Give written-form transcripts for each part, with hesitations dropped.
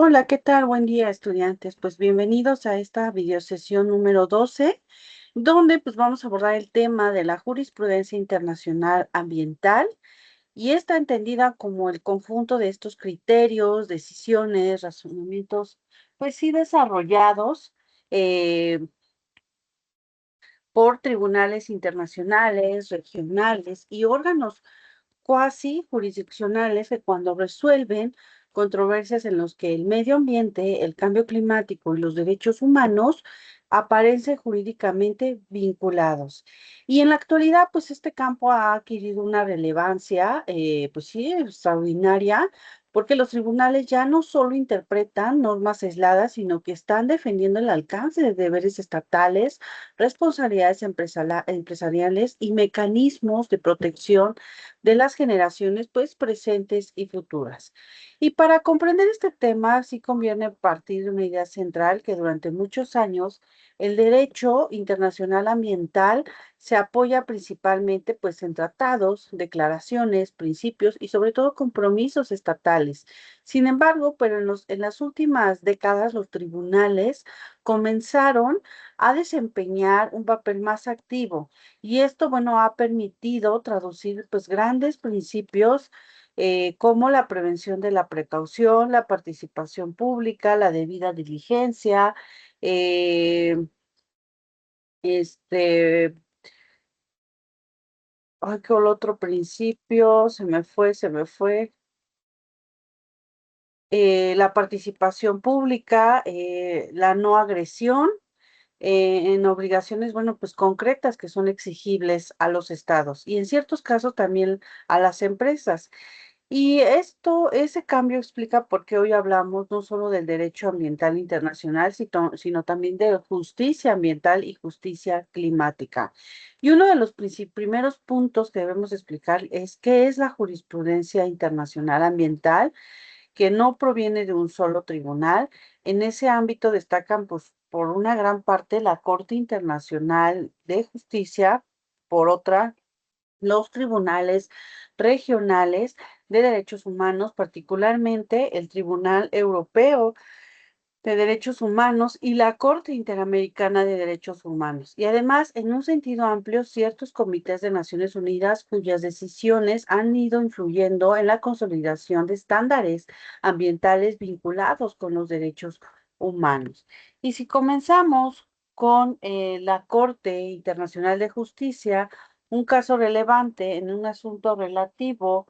Hola, ¿qué tal? Buen día, estudiantes. Pues bienvenidos a esta videosesión número 12, donde pues vamos a abordar el tema de la jurisprudencia internacional ambiental y está entendida como el conjunto de estos criterios, decisiones, razonamientos, pues sí desarrollados eh, por tribunales internacionales, regionales y órganos cuasi jurisdiccionales que cuando resuelven controversias en los que el medio ambiente, el cambio climático y los derechos humanos aparecen jurídicamente vinculados. Y en la actualidad, pues este campo ha adquirido una relevancia, pues sí, extraordinaria, porque los tribunales ya no solo interpretan normas aisladas, sino que están defendiendo el alcance de deberes estatales, responsabilidades empresariales y mecanismos de protección de las generaciones pues presentes y futuras. Y para comprender este tema, sí conviene partir de una idea central que durante muchos años el derecho internacional ambiental se apoya principalmente pues en tratados, declaraciones, principios y sobre todo compromisos estatales. Sin embargo, pero en las últimas décadas los tribunales comenzaron a desempeñar un papel más activo y esto, bueno, ha permitido traducir pues grandes principios como la prevención de la precaución, la participación pública, la debida diligencia, eh, este, ay, ¿qué otro principio? Se me fue. La participación pública, la no agresión en obligaciones, bueno, pues concretas que son exigibles a los estados y en ciertos casos también a las empresas. Y ese cambio explica por qué hoy hablamos no solo del derecho ambiental internacional, sino también de justicia ambiental y justicia climática. Y uno de los primeros puntos que debemos explicar es qué es la jurisprudencia internacional ambiental que no proviene de un solo tribunal. En ese ámbito destacan, pues, por una gran parte la Corte Internacional de Justicia, por otra, los tribunales regionales de derechos humanos, particularmente el Tribunal Europeo de Derechos Humanos y la Corte Interamericana de Derechos Humanos. Y además, en un sentido amplio, ciertos comités de Naciones Unidas cuyas decisiones han ido influyendo en la consolidación de estándares ambientales vinculados con los derechos humanos. Y si comenzamos con la Corte Internacional de Justicia, un caso relevante en un asunto relativo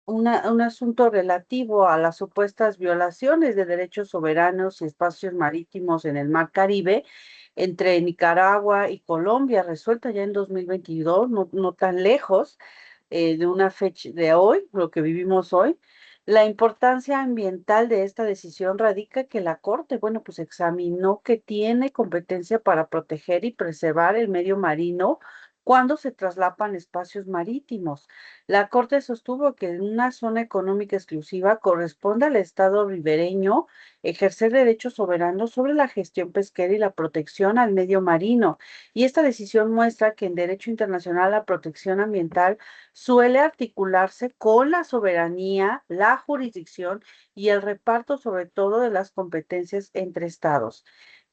un asunto relativo a las supuestas violaciones de derechos soberanos y espacios marítimos en el Mar Caribe entre Nicaragua y Colombia, resuelta ya en 2022, no tan lejos de una fecha de hoy, lo que vivimos hoy. La importancia ambiental de esta decisión radica que la Corte, bueno, pues examinó que tiene competencia para proteger y preservar el medio marino cuando se traslapan espacios marítimos. La Corte sostuvo que en una zona económica exclusiva corresponde al Estado ribereño ejercer derechos soberanos sobre la gestión pesquera y la protección al medio marino. Y esta decisión muestra que en derecho internacional la protección ambiental suele articularse con la soberanía, la jurisdicción y el reparto sobre todo de las competencias entre estados.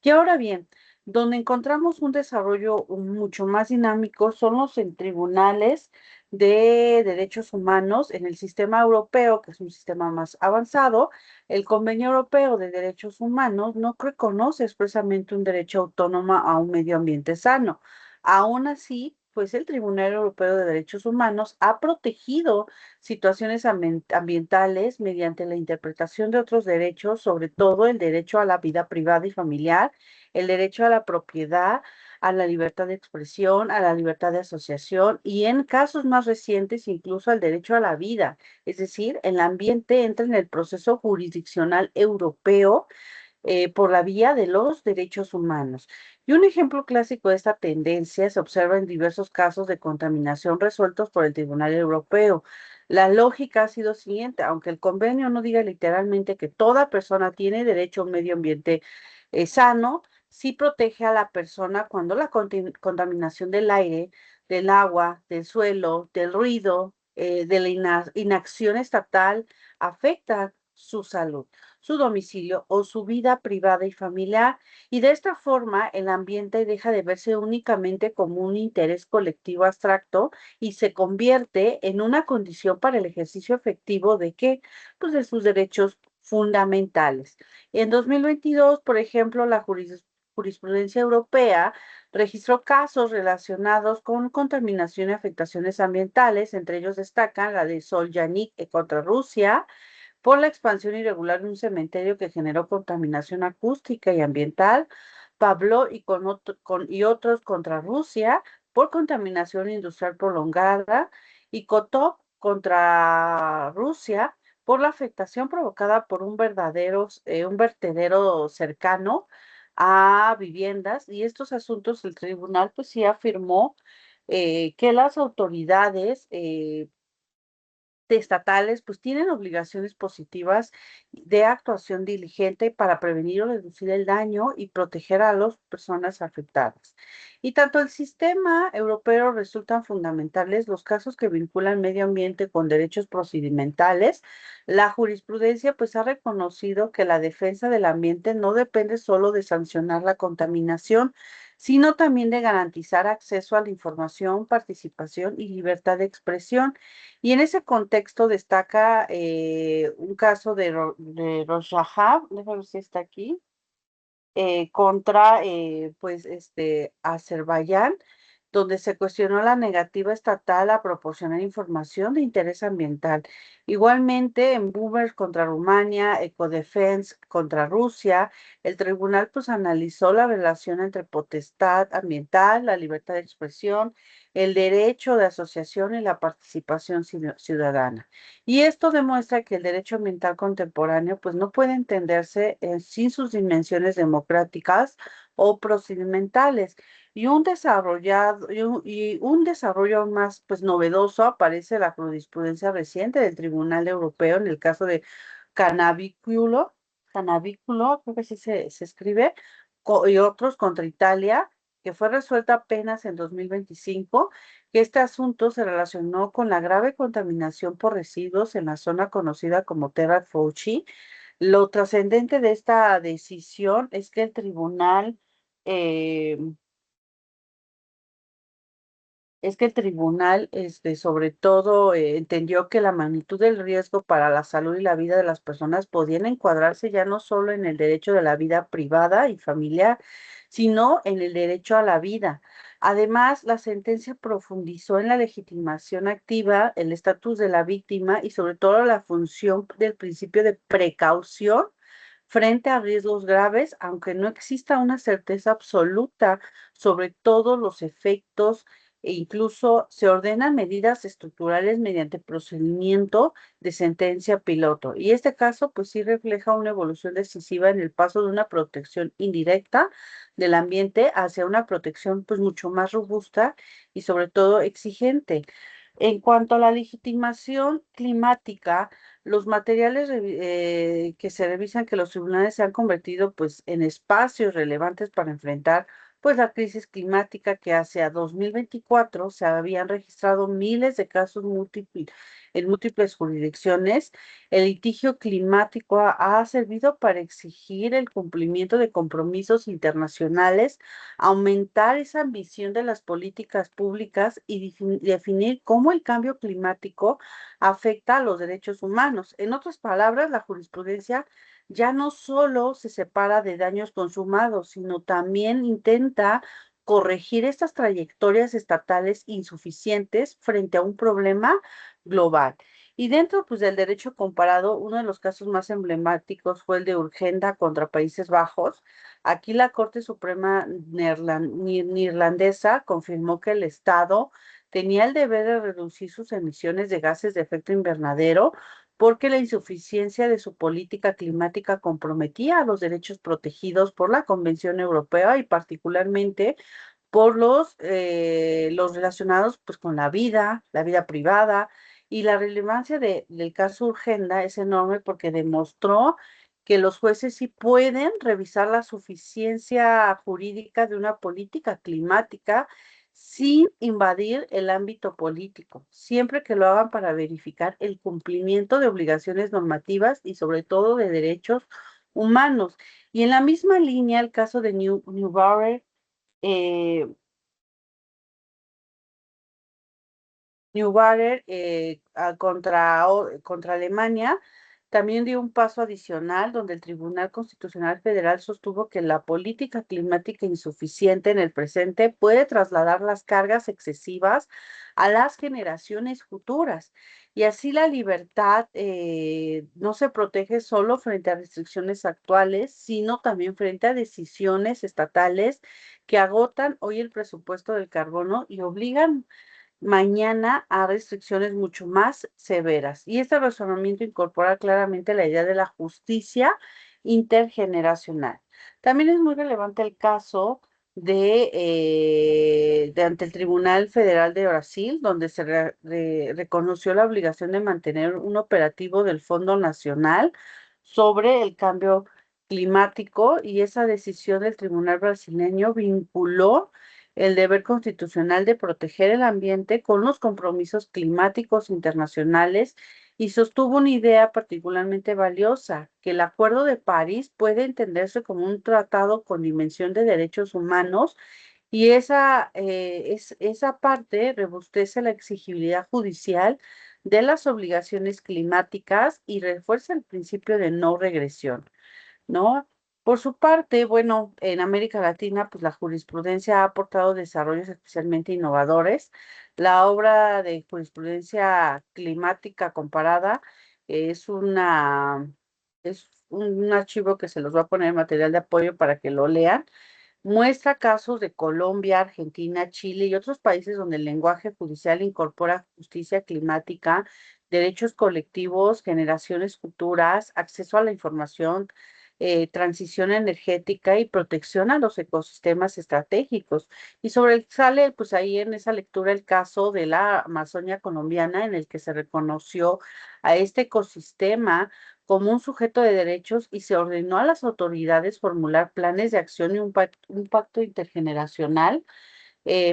Y ahora bien, donde encontramos un desarrollo mucho más dinámico son los en tribunales de derechos humanos en el sistema europeo, que es un sistema más avanzado. El Convenio Europeo de Derechos Humanos no reconoce expresamente un derecho autónomo a un medio ambiente sano. Aún así, pues el Tribunal Europeo de Derechos Humanos ha protegido situaciones ambientales mediante la interpretación de otros derechos, sobre todo el derecho a la vida privada y familiar, el derecho a la propiedad, a la libertad de expresión, a la libertad de asociación y en casos más recientes incluso al derecho a la vida. Es decir, el ambiente entra en el proceso jurisdiccional europeo por la vía de los derechos humanos. Y un ejemplo clásico de esta tendencia se observa en diversos casos de contaminación resueltos por el Tribunal Europeo. La lógica ha sido siguiente, aunque el convenio no diga literalmente que toda persona tiene derecho a un medio ambiente sano, sí protege a la persona cuando la contaminación del aire, del agua, del suelo, del ruido, de la inacción estatal afecta su salud, su domicilio o su vida privada y familiar. Y de esta forma, el ambiente deja de verse únicamente como un interés colectivo abstracto y se convierte en una condición para el ejercicio efectivo de qué? Pues de sus derechos fundamentales. En 2022, por ejemplo, la jurisprudencia europea registró casos relacionados con contaminación y afectaciones ambientales. Entre ellos destacan la de Soljanik contra Rusia por la expansión irregular de un cementerio que generó contaminación acústica y ambiental, Pablo y otros contra Rusia por contaminación industrial prolongada, y Kotov contra Rusia por la afectación provocada por un vertedero cercano a viviendas. Y estos asuntos el tribunal pues sí afirmó que las autoridades estatales pues tienen obligaciones positivas de actuación diligente para prevenir o reducir el daño y proteger a las personas afectadas. Y tanto el sistema europeo resultan fundamentales los casos que vinculan medio ambiente con derechos procedimentales. La jurisprudencia pues ha reconocido que la defensa del ambiente no depende solo de sancionar la contaminación, sino también de garantizar acceso a la información, participación y libertad de expresión. Y en ese contexto destaca un caso de Rojava, déjame ver si está aquí, contra pues Azerbaiyán, donde se cuestionó la negativa estatal a proporcionar información de interés ambiental. Igualmente, en Boomer contra Rumania, Ecodefense contra Rusia, el tribunal pues analizó la relación entre potestad ambiental, la libertad de expresión, el derecho de asociación y la participación ciudadana. Y esto demuestra que el derecho ambiental contemporáneo pues no puede entenderse sin sus dimensiones democráticas o procedimentales. Y un desarrollo más pues novedoso aparece en la jurisprudencia reciente del Tribunal Europeo en el caso de Canavículo, Canavículo, creo que así se escribe, y otros contra Italia, que fue resuelta apenas en 2025, que este asunto se relacionó con la grave contaminación por residuos en la zona conocida como Terra Fauci. Lo trascendente de esta decisión es que el tribunal eh, sobre todo, entendió que la magnitud del riesgo para la salud y la vida de las personas podían encuadrarse ya no solo en el derecho de la vida privada y familiar, sino en el derecho a la vida. Además, la sentencia profundizó en la legitimación activa, el estatus de la víctima y sobre todo la función del principio de precaución frente a riesgos graves, aunque no exista una certeza absoluta sobre todos los efectos, e incluso se ordenan medidas estructurales mediante procedimiento de sentencia piloto. Y este caso, pues sí refleja una evolución decisiva en el paso de una protección indirecta del ambiente hacia una protección, pues mucho más robusta y sobre todo exigente. En cuanto a la legitimación climática, los materiales que se revisan que los tribunales se han convertido pues en espacios relevantes para enfrentar pues la crisis climática, que hacia 2024 se habían registrado miles de casos en múltiples jurisdicciones. El litigio climático ha servido para exigir el cumplimiento de compromisos internacionales, aumentar esa ambición de las políticas públicas y definir cómo el cambio climático afecta a los derechos humanos. En otras palabras, la jurisprudencia ya no solo se separa de daños consumados, sino también intenta corregir estas trayectorias estatales insuficientes frente a un problema global. Y dentro pues, del derecho comparado, uno de los casos más emblemáticos fue el de Urgenda contra Países Bajos. Aquí la Corte Suprema neerlandesa confirmó que el Estado tenía el deber de reducir sus emisiones de gases de efecto invernadero porque la insuficiencia de su política climática comprometía a los derechos protegidos por la Convención Europea y particularmente por los relacionados pues, con la vida privada. Y la relevancia del caso Urgenda es enorme porque demostró que los jueces sí pueden revisar la suficiencia jurídica de una política climática sin invadir el ámbito político, siempre que lo hagan para verificar el cumplimiento de obligaciones normativas y sobre todo de derechos humanos. Y en la misma línea, el caso de Neubauer, eh, Neubauer contra Alemania también dio un paso adicional donde el Tribunal Constitucional Federal sostuvo que la política climática insuficiente en el presente puede trasladar las cargas excesivas a las generaciones futuras. Y así la libertad no se protege solo frente a restricciones actuales, sino también frente a decisiones estatales que agotan hoy el presupuesto del carbono y obligan mañana a restricciones mucho más severas. Y este razonamiento incorpora claramente la idea de la justicia intergeneracional. También es muy relevante el caso de ante el Tribunal Federal de Brasil, donde se reconoció la obligación de mantener un operativo del Fondo Nacional sobre el cambio climático y esa decisión del tribunal brasileño vinculó el deber constitucional de proteger el ambiente con los compromisos climáticos internacionales y sostuvo una idea particularmente valiosa, que el Acuerdo de París puede entenderse como un tratado con dimensión de derechos humanos y esa parte robustece la exigibilidad judicial de las obligaciones climáticas y refuerza el principio de no regresión. ¿No? Por su parte, bueno, en América Latina, pues la jurisprudencia ha aportado desarrollos especialmente innovadores. La obra de jurisprudencia climática comparada es un archivo que se los va a poner en material de apoyo para que lo lean. Muestra casos de Colombia, Argentina, Chile y otros países donde el lenguaje judicial incorpora justicia climática, derechos colectivos, generaciones futuras, acceso a la información, transición energética y protección a los ecosistemas estratégicos. Y sobresale, pues ahí en esa lectura el caso de la Amazonia colombiana en el que se reconoció a este ecosistema como un sujeto de derechos y se ordenó a las autoridades formular planes de acción y un pacto intergeneracional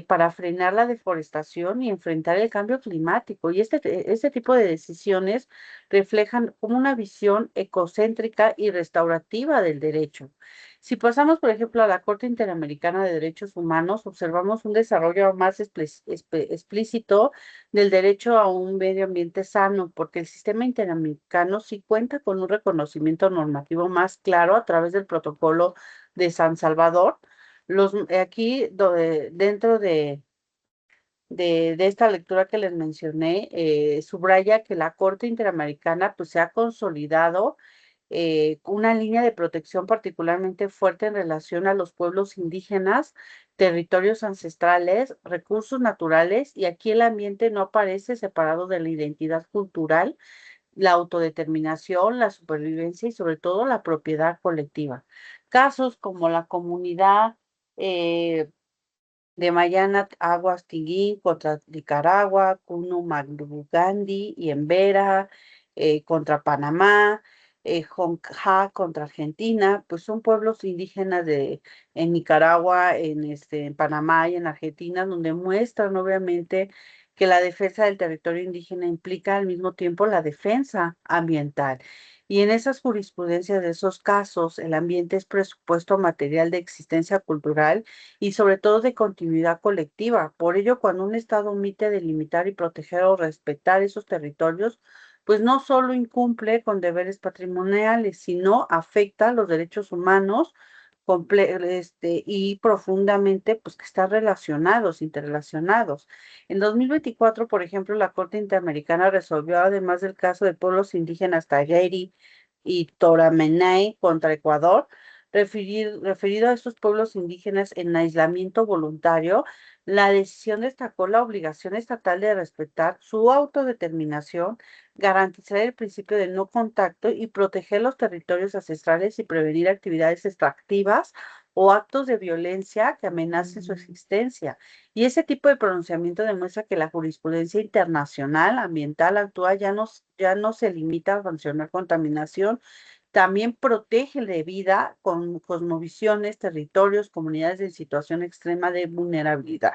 para frenar la deforestación y enfrentar el cambio climático. Y este tipo de decisiones reflejan como una visión ecocéntrica y restaurativa del derecho. Si pasamos, por ejemplo, a la Corte Interamericana de Derechos Humanos, observamos un desarrollo más explícito del derecho a un medio ambiente sano, porque el sistema interamericano sí cuenta con un reconocimiento normativo más claro a través del protocolo de San Salvador aquí dentro de esta lectura que les mencioné, subraya que la Corte Interamericana pues, se ha consolidado una línea de protección particularmente fuerte en relación a los pueblos indígenas, territorios ancestrales, recursos naturales, y aquí el ambiente no aparece separado de la identidad cultural, la autodeterminación, la supervivencia y sobre todo la propiedad colectiva. Casos como la comunidad eh, de Mayana Aguas Tinguín contra Nicaragua, Cuno Gandhi y Embera contra Panamá, Jonja contra Argentina, pues son pueblos indígenas en Nicaragua, en Panamá y en Argentina, donde muestran obviamente que la defensa del territorio indígena implica al mismo tiempo la defensa ambiental. Y en esas jurisprudencias de esos casos, el ambiente es presupuesto material de existencia cultural y sobre todo de continuidad colectiva. Por ello, cuando un Estado omite delimitar y proteger o respetar esos territorios, pues no solo incumple con deberes patrimoniales, sino afecta a los derechos humanos y profundamente, pues que están relacionados, interrelacionados. En 2024, por ejemplo, la Corte Interamericana resolvió, además del caso de pueblos indígenas Tagueri y Toramenay contra Ecuador, referido a estos pueblos indígenas en aislamiento voluntario, la decisión destacó la obligación estatal de respetar su autodeterminación, garantizar el principio de no contacto y proteger los territorios ancestrales y prevenir actividades extractivas o actos de violencia que amenacen su existencia. Y ese tipo de pronunciamiento demuestra que la jurisprudencia internacional ambiental actual ya no se limita a sancionar contaminación, también protege de vida con cosmovisiones, territorios, comunidades en situación extrema de vulnerabilidad.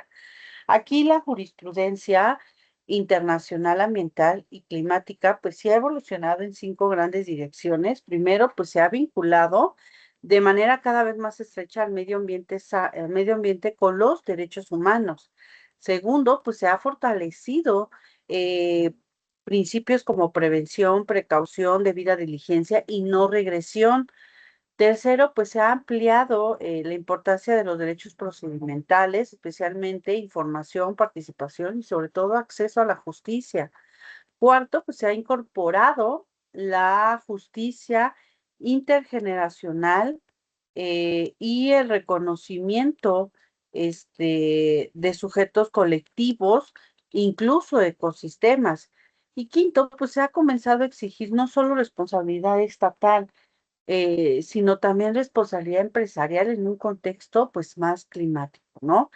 Aquí la jurisprudencia internacional ambiental y climática, pues sí ha evolucionado en cinco grandes direcciones. Primero, pues se ha vinculado de manera cada vez más estrecha al medio ambiente con los derechos humanos. Segundo, pues se ha fortalecido eh, principios como prevención, precaución, debida diligencia y no regresión. Tercero, pues se ha ampliado la importancia de los derechos procedimentales, especialmente información, participación y sobre todo acceso a la justicia. Cuarto, pues se ha incorporado la justicia intergeneracional y el reconocimiento de sujetos colectivos, incluso ecosistemas. Y quinto, pues se ha comenzado a exigir no solo responsabilidad estatal, sino también responsabilidad empresarial en un contexto pues más climático, ¿no?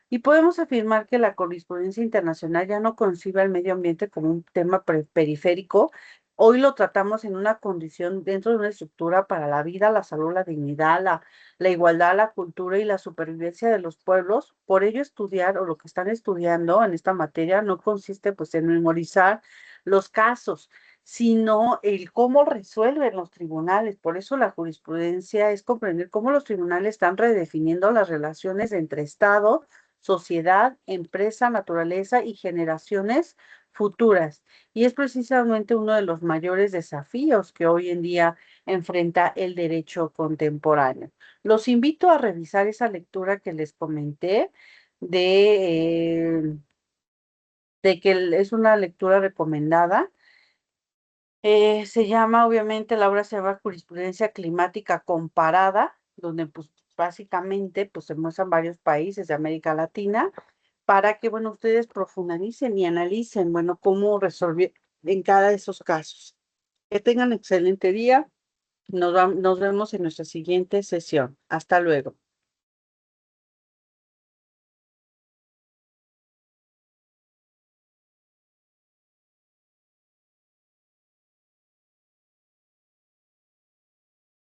Y podemos afirmar que la correspondencia internacional ya no concibe al medio ambiente como un tema periférico. Hoy lo tratamos en una condición dentro de una estructura para la vida, la salud, la dignidad, la igualdad, la cultura y la supervivencia de los pueblos. Por ello, estudiar o lo que están estudiando en esta materia no consiste pues en memorizar los casos, sino el cómo resuelven los tribunales. Por eso la jurisprudencia es comprender cómo los tribunales están redefiniendo las relaciones entre Estado, sociedad, empresa, naturaleza y generaciones futuras. Y es precisamente uno de los mayores desafíos que hoy en día enfrenta el derecho contemporáneo. Los invito a revisar esa lectura que les comenté de, de que es una lectura recomendada. Se llama, obviamente, la obra se llama Jurisprudencia Climática Comparada, donde pues básicamente pues se muestran varios países de América Latina para que, bueno, ustedes profundicen y analicen, bueno, cómo resolver en cada de esos casos. Que tengan excelente día. Nos vemos en nuestra siguiente sesión. Hasta luego.